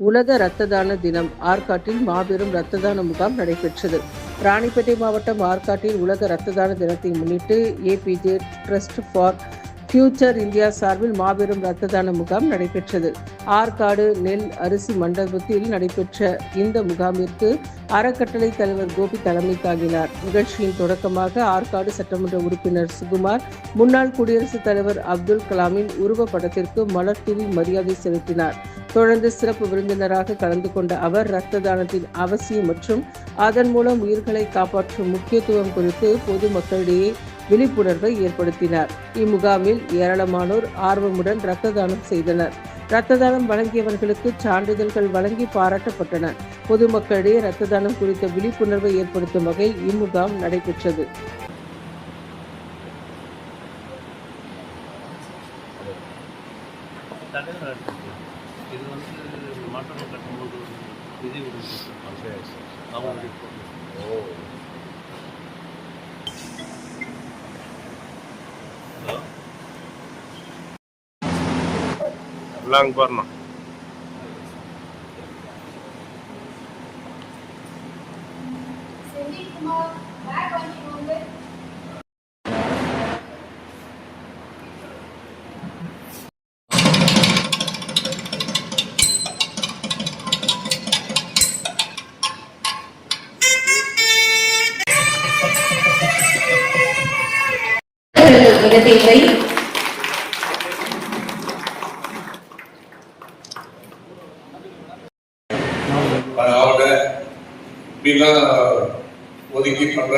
உலக இரத்த தான தினம் ஆற்காட்டில் மாபெரும் இரத்த தான முகாம் நடைபெற்றது. ராணிப்பேட்டை மாவட்டம் ஆற்காட்டில் உலக இரத்த தான தினத்தை முன்னிட்டு APJ Trust for Future India சார்பில் மாபெரும் இரத்த தான முகாம் நடைபெற்றது. ஆற்காடு நெல் அரிசி மண்டபத்தில் நடைபெற்ற இந்த முகாமிற்கு அறக்கட்டளை தலைவர் கோபி தலைமை தாங்கினார். நிகழ்ச்சியின் தொடக்கமாக ஆற்காடு சட்டமன்ற உறுப்பினர் சுகுமார் முன்னாள் குடியரசுத் தலைவர் அப்துல் கலாமின் உருவப்படத்திற்கு மலர் தூவி மரியாதை செலுத்தினார். தொடர்ந்து சிறப்பு விருந்தினராக கலந்து கொண்ட அவர் இரத்த தானத்தின் அவசியம் மற்றும் அதன் மூலம் உயிர்களை காப்பாற்றும் முக்கியத்துவம் குறித்து பொதுமக்களிடையே விழிப்புணர்வை ஏற்படுத்தினார். இம்முகாமில் ஏராளமானோர் ஆர்வமுடன் இரத்த தானம் செய்தனர். இரத்த தானம் வழங்கியவர்களுக்கு சான்றிதழ்கள் வழங்கி பாராட்டப்பட்டன. பொதுமக்களிடையே இரத்த தானம் குறித்த விழிப்புணர்வை ஏற்படுத்தும் வகையில் இம்முகாம் நடைபெற்றது. எல்லாம் வரணும். அவங்க இப்படிலாம் ஒதுக்கி பண்ற